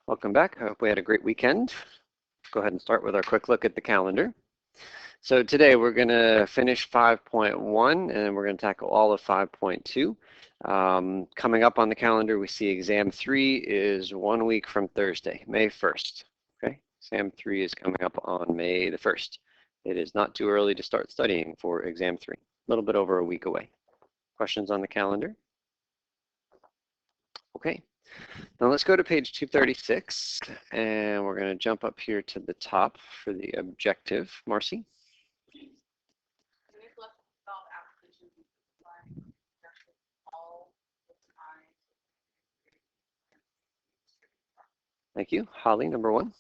Welcome back. I hope we had a great weekend. Go ahead and start with our quick look at the calendar. So today we're going to finish 5.1 and we're going to tackle all of 5.2. Coming up on the calendar, we see exam 3 is 1 week from Thursday, May 1st. Okay, exam 3 is coming up on May the 1st. It is not too early to start studying for exam 3, a little bit over a week away. Questions on the calendar? Okay. Now let's go to page 236, and we're going to jump up here to the top for the objective. Marcy? Thank you. Holly, number 1.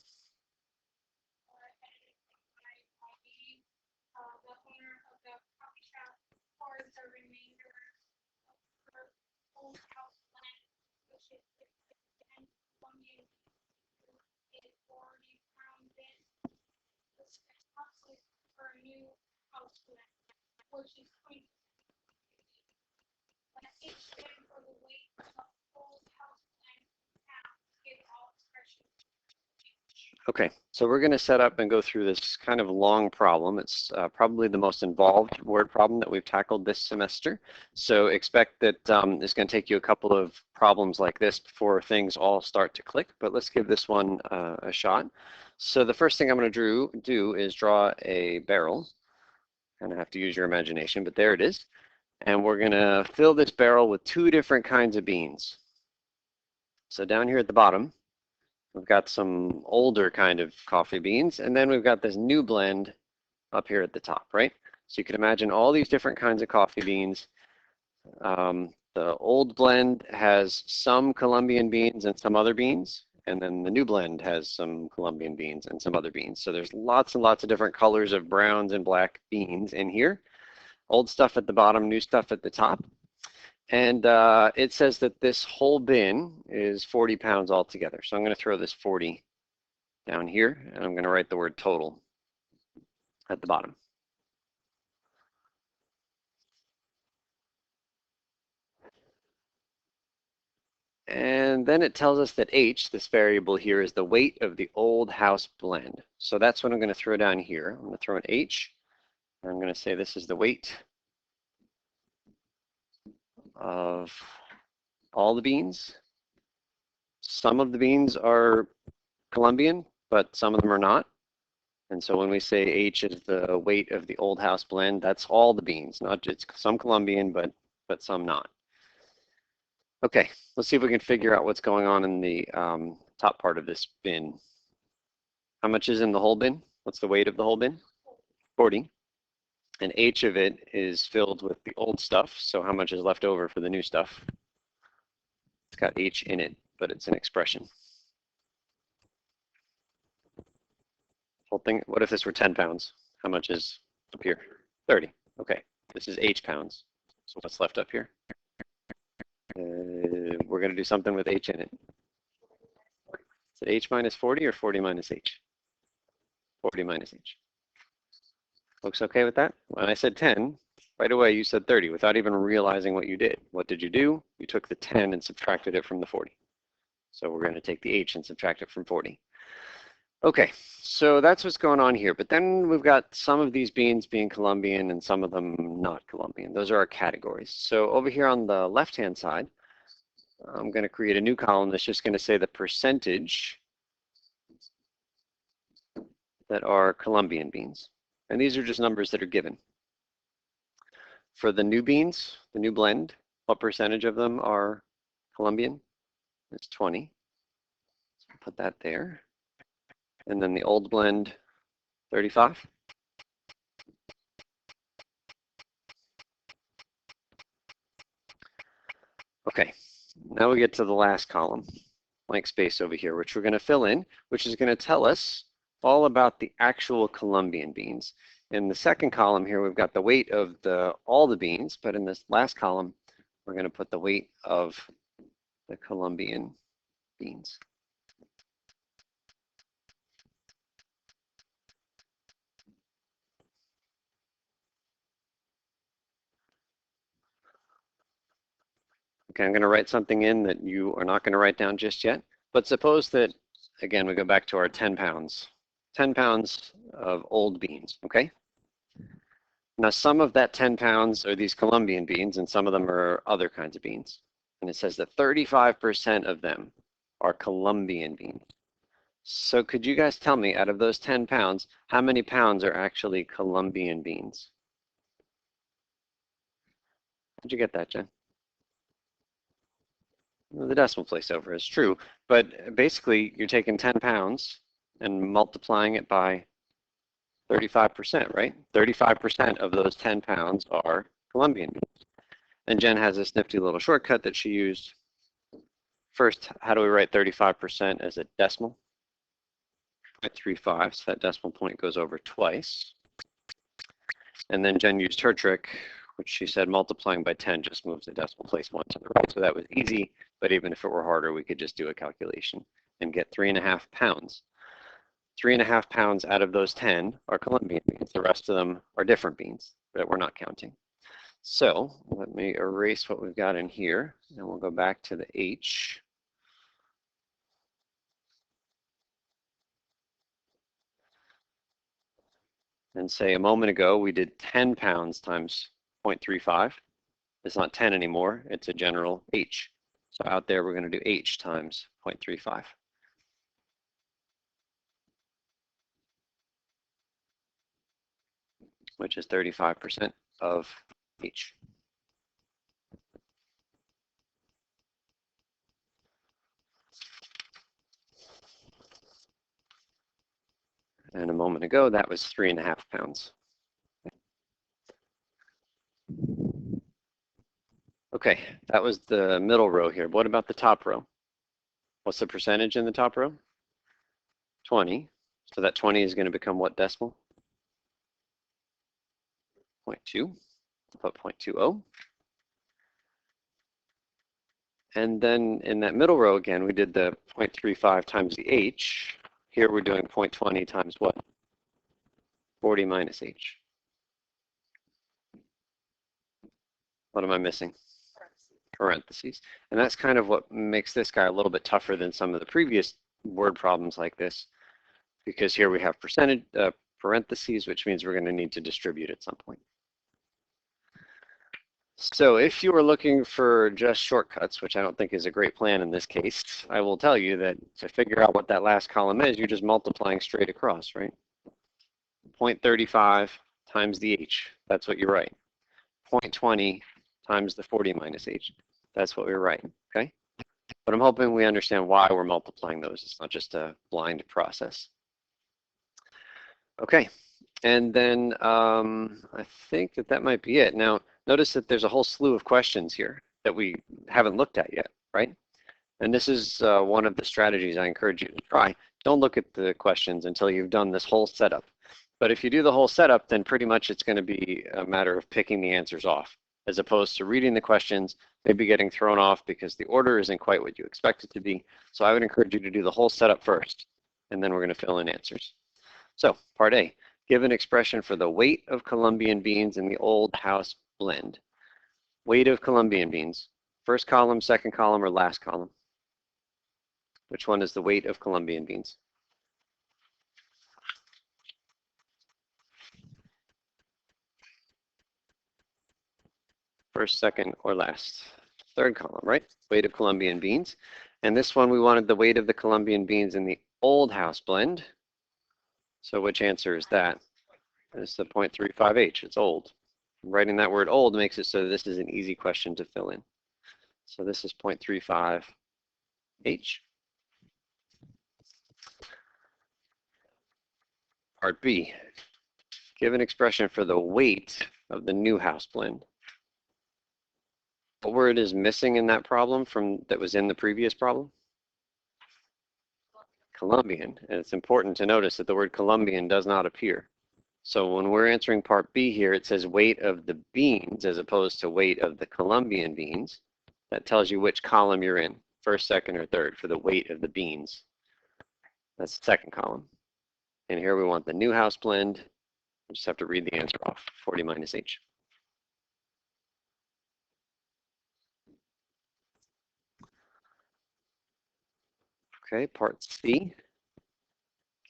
Okay, so we're going to set up and go through this kind of long problem. It's probably the most involved word problem that we've tackled this semester. So expect that it's going to take you a couple of problems like this before things all start to click, but let's give this one a shot. So the first thing I'm going to do is draw a barrel. Kind of have to use your imagination, but there it is. And we're going to fill this barrel with 2 different kinds of beans. So down here at the bottom, we've got some older kind of coffee beans, and then we've got this new blend up here at the top, right? So you can imagine all these different kinds of coffee beans. The old blend has some Colombian beans and some other beans, and then the new blend has some Colombian beans and some other beans. So there's lots and lots of different colors of browns and black beans in here. Old stuff at the bottom, new stuff at the top. And it says that this whole bin is 40 pounds altogether. So I'm going to throw this 40 down here, and I'm going to write the word total at the bottom. And then it tells us that H, this variable here, is the weight of the old house blend. So that's what I'm going to throw down here. I'm going to throw an H, and I'm going to say this is the weight of all the beans. Some of the beans are Colombian, but some of them are not. And so when we say H is the weight of the old house blend, that's all the beans, not just some Colombian, but some not. Okay, let's see if we can figure out what's going on in the top part of this bin. How much is in the whole bin? What's the weight of the whole bin? 40. And H of it is filled with the old stuff, so how much is left over for the new stuff? It's got H in it, but it's an expression. Whole thing, what if this were 10 pounds? How much is up here? 30. Okay, this is H pounds. So what's left up here? We're going to do something with H in it. Is it H minus 40 or 40 minus H? 40 minus H. Folks okay with that? When I said 10, right away you said 30 without even realizing what you did. What did you do? You took the 10 and subtracted it from the 40. So we're going to take the H and subtract it from 40. Okay, so that's what's going on here. But then we've got some of these beans being Colombian and some of them not Colombian. Those are our categories. So over here on the left-hand side, I'm going to create a new column that's just going to say the percentage that are Colombian beans. And these are just numbers that are given. For the new beans, the new blend, what percentage of them are Colombian? It's 20. So put that there. And then the old blend, 35. Okay, now we get to the last column, blank space over here, which we're going to fill in, which is going to tell us all about the actual Colombian beans. In the second column here, we've got the weight of all the beans, but in this last column, we're going to put the weight of the Colombian beans. Okay, I'm going to write something in that you are not going to write down just yet. But suppose that again, we go back to our 10 pounds. 10 pounds of old beans, okay? Now, some of that 10 pounds are these Colombian beans, and some of them are other kinds of beans. And it says that 35% of them are Colombian beans. So could you guys tell me, out of those 10 pounds, how many pounds are actually Colombian beans? How'd you get that, Jen? Well, the decimal place over is true, but basically you're taking 10 pounds and multiplying it by 35%, right? 35% of those 10 pounds are Colombian beans. And Jen has this nifty little shortcut that she used. First, how do we write 35% as a decimal? 0.35, so that decimal point goes over twice. And then Jen used her trick, which she said multiplying by 10 just moves the decimal place one to the right. So that was easy, but even if it were harder, we could just do a calculation and get 3.5 pounds. 3.5 pounds out of those 10 are Colombian beans. The rest of them are different beans that we're not counting. So let me erase what we've got in here, and we'll go back to the H. And say a moment ago, we did 10 pounds times 0.35. It's not 10 anymore, it's a general H. So out there, we're going to do H times 0.35. Which is 35% of H. And a moment ago, that was 3.5 pounds. Okay, that was the middle row here. What about the top row? What's the percentage in the top row? 20. So that 20 is going to become what decimal? 0.2. Put 0.20. And then in that middle row again, we did the 0.35 times the H. Here we're doing 0.20 times what? 40 minus H. What am I missing? Parentheses. And that's kind of what makes this guy a little bit tougher than some of the previous word problems like this, because here we have percentage parentheses, which means we're going to need to distribute at some point. So if you were looking for just shortcuts, which I don't think is a great plan in this case, I will tell you that to figure out what that last column is, you're just multiplying straight across, right? 0.35 times the H, that's what you write. 0.20 times the 40 minus H, that's what we write, okay? But I'm hoping we understand why we're multiplying those. It's not just a blind process. Okay, and then I think that might be it. Now, notice that there's a whole slew of questions here that we haven't looked at yet, right? And this is one of the strategies I encourage you to try. Don't look at the questions until you've done this whole setup. But if you do the whole setup, then pretty much it's going to be a matter of picking the answers off, as opposed to reading the questions, maybe getting thrown off because the order isn't quite what you expect it to be. So I would encourage you to do the whole setup first, and then we're going to fill in answers. So part A, give an expression for the weight of Colombian beans in the old house blend. Weight of Colombian beans, first column, second column, or last column? Which one is the weight of Colombian beans? First, second, or last? Third column, right? Weight of Colombian beans. And this one, we wanted the weight of the Colombian beans in the old house blend. So which answer is that? It's the 0.35H, it's old. Writing that word old makes it so this is an easy question to fill in. So this is 0.35H. Part B, give an expression for the weight of the new house blend. What word is missing in that problem that was in the previous problem? Colombian. And it's important to notice that the word Colombian does not appear. So when we're answering part B here, it says weight of the beans as opposed to weight of the Colombian beans. That tells you which column you're in, first, second, or third for the weight of the beans. That's the second column. And here we want the new house blend. We just have to read the answer off, 40 minus H. Okay, part C.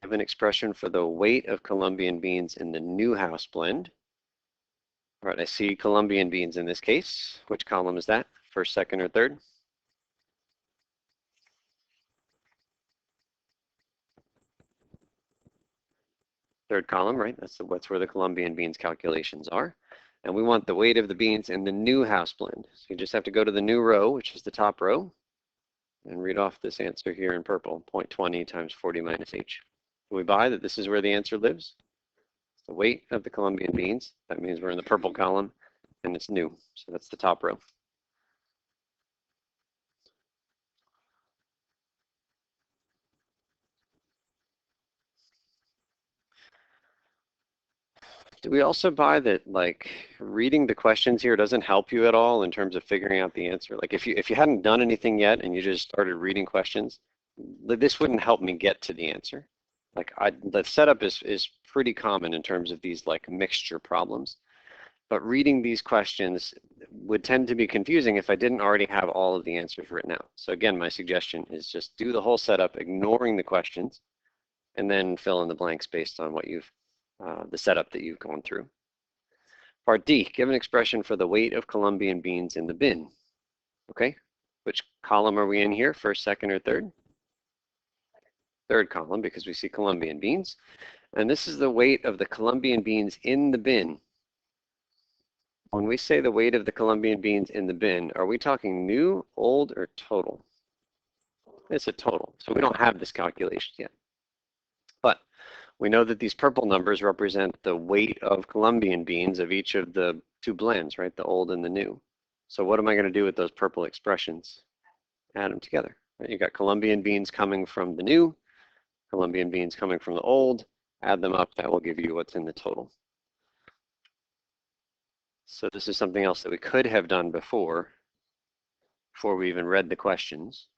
give an expression for the weight of Colombian beans in the new house blend. All right, I see Colombian beans in this case. Which column is that? First, second, or third? Third column, right? That's where the Colombian beans calculations are. And we want the weight of the beans in the new house blend. So you just have to go to the new row, which is the top row, and read off this answer here in purple, 0.20 times 40 minus h. Can we buy that this is where the answer lives? The weight of the Colombian beans. That means we're in the purple column, and it's new. So that's the top row. Do we also buy that, like, reading the questions here doesn't help you at all in terms of figuring out the answer? Like, if you hadn't done anything yet and you just started reading questions, this wouldn't help me get to the answer. Like, the setup is pretty common in terms of these like mixture problems, but reading these questions would tend to be confusing if I didn't already have all of the answers written out. So again, my suggestion is just do the whole setup, ignoring the questions, and then fill in the blanks based on what you've the setup that you've gone through. Part D, give an expression for the weight of Colombian beans in the bin. Okay, which column are we in here? First, second, or third? Third column, because we see Colombian beans. And this is the weight of the Colombian beans in the bin. When we say the weight of the Colombian beans in the bin, are we talking new, old, or total? It's a total, so we don't have this calculation yet. But we know that these purple numbers represent the weight of Colombian beans of each of the two blends, right? The old and the new. So what am I going to do with those purple expressions? Add them together. Right? You got Colombian beans coming from the new, Colombian beans coming from the old. Add them up. That will give you what's in the total. So this is something else that we could have done before we even read the questions,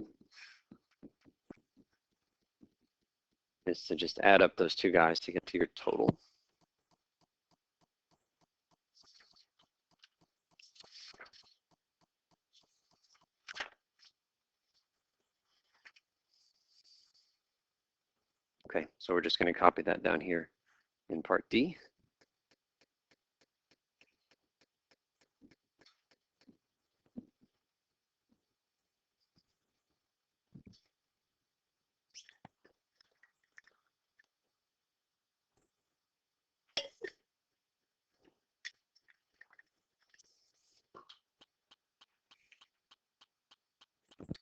is to just add up those two guys to get to your total. Okay, so we're just going to copy that down here in part D.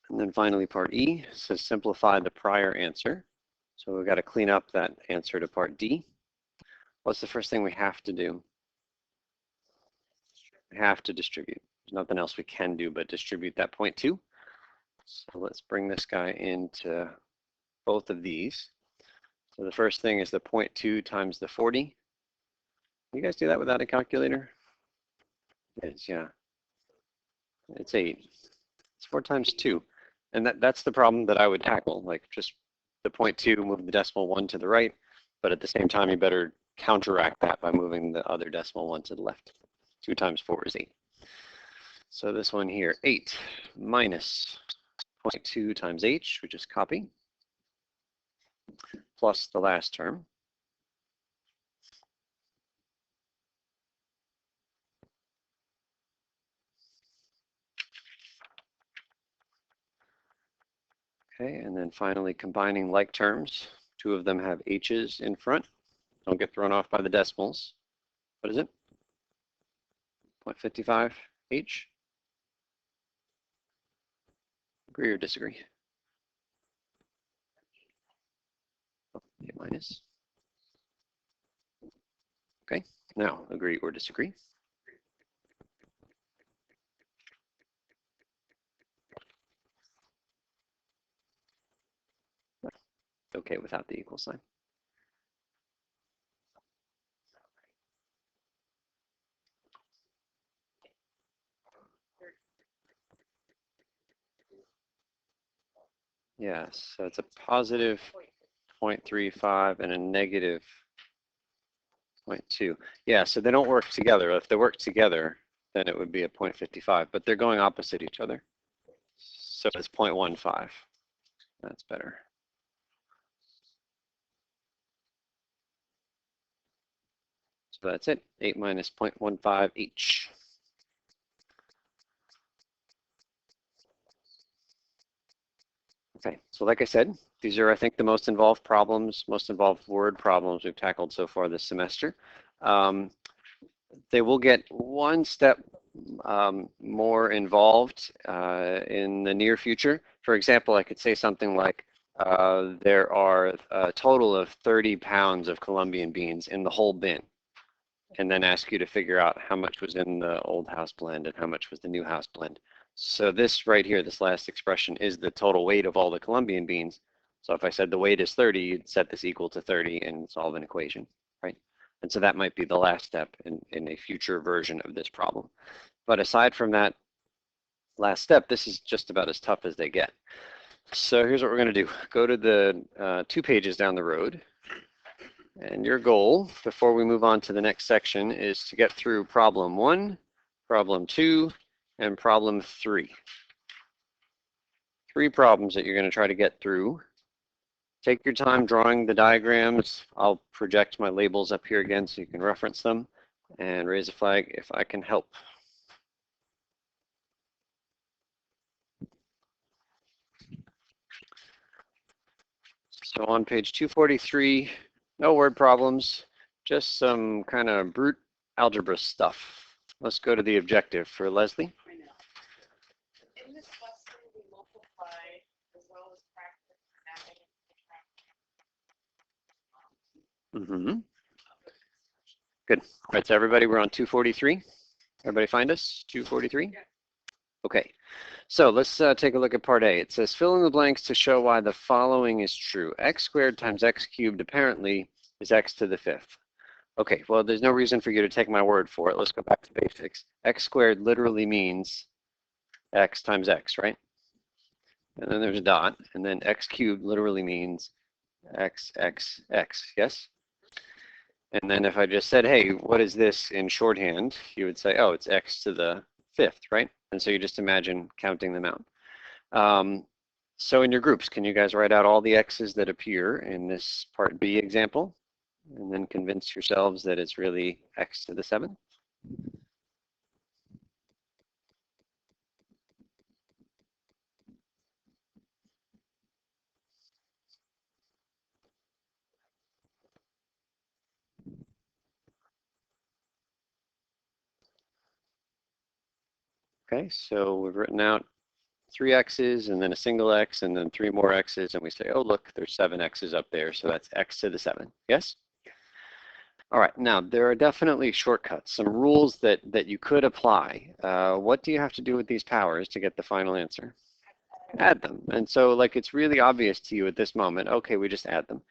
And then finally, part E says simplify the prior answer. So we've got to clean up that answer to part D. What's the first thing we have to do? We have to distribute. There's nothing else we can do but distribute that 0.2. So let's bring this guy into both of these. So the first thing is the 0.2 times the 40. You guys do that without a calculator? It's, yeah. It's 8. It's 4 times 2. And that's the problem that I would tackle. Like, just the 0.2, move the decimal 1 to the right, but at the same time, you better counteract that by moving the other decimal 1 to the left. 2 times 4 is 8. So this one here, 8 minus 0.2 times h, we just copy, plus the last term. Okay, and then finally combining like terms. 2 of them have h's in front. Don't get thrown off by the decimals. What is it? 0.55 h? Agree or disagree? A minus. Okay, now agree or disagree. Okay without the equal sign. Yes, so it's a positive 0.35 and a negative 0.2. Yeah, so they don't work together. If they work together, then it would be a 0.55, but they're going opposite each other. So it's 0.15. That's better. So that's it, 8 minus 0.15h. Okay, so like I said, these are, I think, the most involved word problems we've tackled so far this semester. They will get one step more involved in the near future. For example, I could say something like, there are a total of 30 pounds of Colombian beans in the whole bin, and then ask you to figure out how much was in the old house blend and how much was the new house blend. So this right here, this last expression, is the total weight of all the Colombian beans. So if I said the weight is 30, you'd set this equal to 30 and solve an equation, right? And so that might be the last step in a future version of this problem. But aside from that last step, this is just about as tough as they get. So here's what we're going to do. Go to the 2 pages down the road. And your goal, before we move on to the next section, is to get through problem 1, problem 2, and problem 3. 3 problems that you're going to try to get through. Take your time drawing the diagrams. I'll project my labels up here again so you can reference them, and raise a flag if I can help. So on page 243, no word problems, just some kind of brute algebra stuff. Let's go to the objective for Leslie. In this lesson, we multiply as well as practice adding. Good. All right, so everybody, we're on 243. Everybody find us? 243? Okay. So let's take a look at part A. It says, fill in the blanks to show why the following is true. X squared times x cubed apparently is x to the 5th. Okay, well, there's no reason for you to take my word for it. Let's go back to basics. X squared literally means x times x, right? And then there's a dot, and then x cubed literally means x, yes? And then if I just said, hey, what is this in shorthand? You would say, oh, it's x to the 5th, right? And so you just imagine counting them out. So in your groups, can you guys write out all the x's that appear in this part B example? And then convince yourselves that it's really x to the 7th? Okay, so we've written out 3 x's and then a single x and then 3 more x's, and we say, oh, look, there's 7 x's up there, so that's x to the 7th. Yes? All right, now there are definitely shortcuts, some rules that you could apply. What do you have to do with these powers to get the final answer? Add them. And so like it's really obvious to you at this moment, okay, we just add them.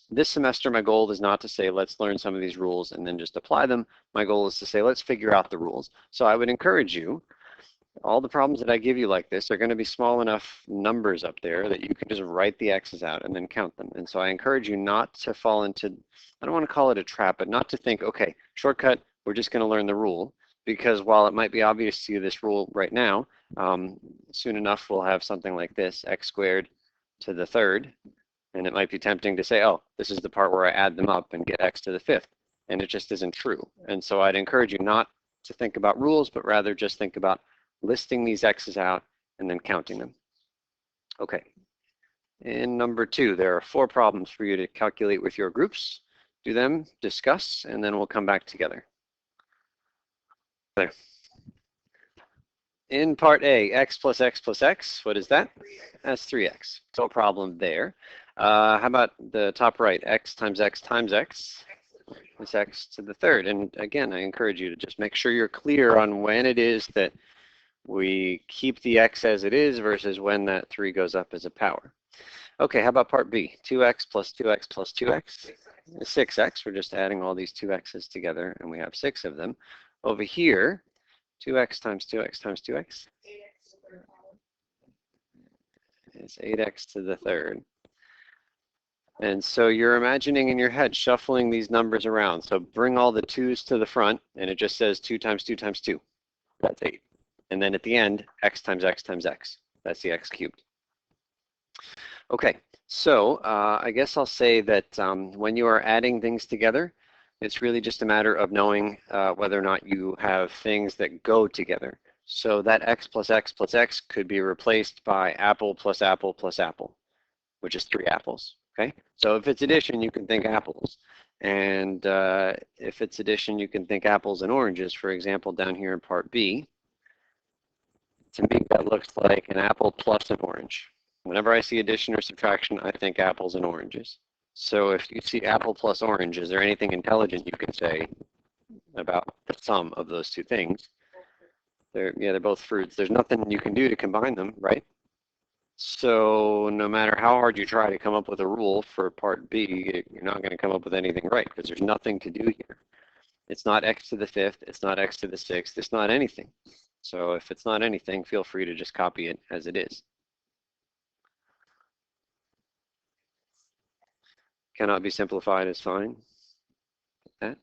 This semester, my goal is not to say, let's learn some of these rules and then just apply them. My goal is to say, let's figure out the rules. So I would encourage you, all the problems that I give you like this are going to be small enough numbers up there that you can just write the x's out and then count them. And so I encourage you not to fall into, I don't want to call it a trap, but not to think, okay, shortcut, we're just going to learn the rule. Because while it might be obvious to you this rule right now, soon enough we'll have something like this, x squared to the 3rd. And it might be tempting to say, oh, this is the part where I add them up and get x to the 5th. And it just isn't true. And so I'd encourage you not to think about rules, but rather just think about listing these x's out and then counting them. Okay. In number 2, there are 4 problems for you to calculate with your groups. Do them, discuss, and then we'll come back together. There. In part A, x plus x plus x, what is that? That's 3x. No problem there. How about the top right, x times x times x? It's x to the 3rd. And again, I encourage you to just make sure you're clear on when it is that we keep the x as it is versus when that 3 goes up as a power. Okay, how about part B? 2x plus 2x plus 2x? 6x. We're just adding all these 2x's together, and we have 6 of them. Over here, 2x times 2x times 2x? It's 8x to the 3rd. And so you're imagining in your head shuffling these numbers around. So bring all the 2's to the front, and it just says 2 times 2 times 2. That's 8. And then at the end, x times x times x. That's the x cubed. Okay, so I guess I'll say that when you are adding things together, It's really just a matter of knowing whether or not you have things that go together. So that x plus x plus x could be replaced by apple plus apple plus apple, which is 3 apples, okay? So if it's addition, you can think apples. And if it's addition, you can think apples and oranges. For example, down here in part B, to me, that looks like an apple plus an orange. Whenever I see addition or subtraction, I think apples and oranges. So if you see apple plus orange, is there anything intelligent you can say about the sum of those two things? They're both fruits. There's nothing you can do to combine them, right? So no matter how hard you try to come up with a rule for part B, you're not going to come up with anything right because there's nothing to do here. It's not x to the 5th. It's not x to the 6th. It's not anything. So if it's not anything, feel free to just copy it as it is. Cannot be simplified is fine. That.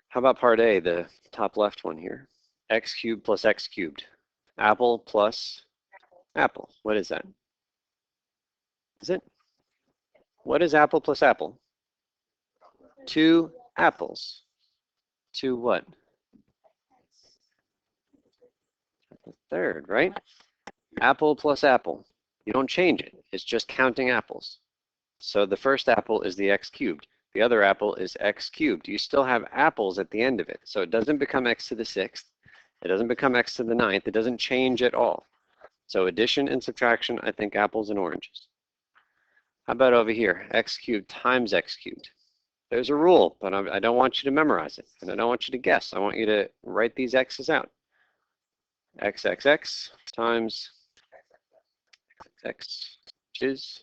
How about part A, the top left one here? X cubed plus x cubed. Apple plus apple. What is that? Is it? What is apple plus apple? 2 apples. 2 what? The third, right? Apple plus apple. You don't change it. It's just counting apples. So the first apple is the x cubed. The other apple is x cubed. You still have apples at the end of it. So it doesn't become x to the 6th. It doesn't become x to the 9th. It doesn't change at all. So addition and subtraction, I think apples and oranges. How about over here? X cubed times x cubed. There's a rule, but I don't want you to memorize it. And I don't want you to guess. I want you to write these x's out. XXX times x is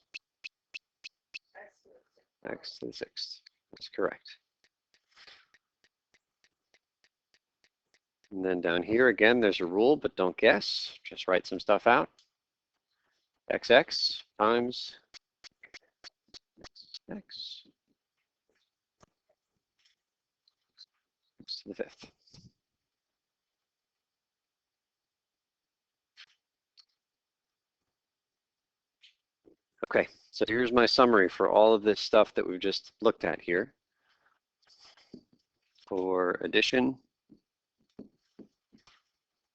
x to the 6th. That's correct. And then down here, again, there's a rule, but don't guess. Just write some stuff out. XX times x to the 5th. Okay, so here's my summary for all of this stuff that we've just looked at here. For addition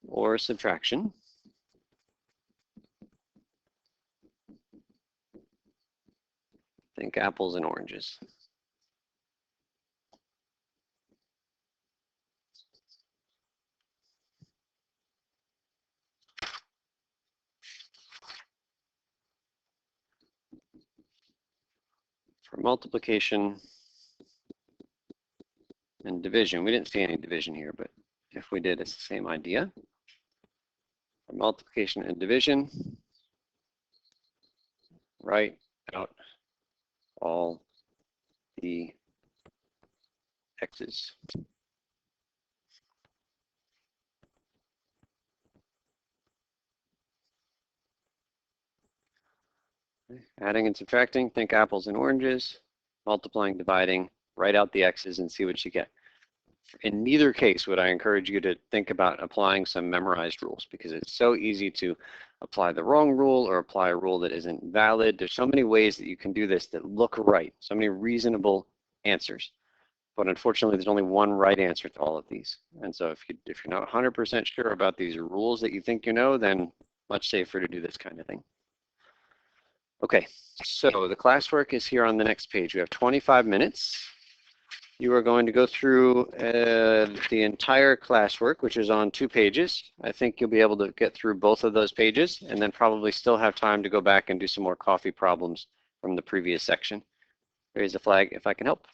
or subtraction, think apples and oranges. For multiplication and division, we didn't see any division here, but if we did, it's the same idea. For multiplication and division, write out all the x's. Adding and subtracting, think apples and oranges. Multiplying, dividing, write out the x's and see what you get. In neither case would I encourage you to think about applying some memorized rules because it's so easy to apply the wrong rule or apply a rule that isn't valid. There's so many ways that you can do this that look right, so many reasonable answers. But unfortunately, there's only one right answer to all of these. And so if you're not 100% sure about these rules that you think you know, then much safer to do this kind of thing. Okay, so the classwork is here on the next page. We have 25 minutes. You are going to go through the entire classwork, which is on 2 pages. I think you'll be able to get through both of those pages and then probably still have time to go back and do some more coffee problems from the previous section. Raise a flag if I can help.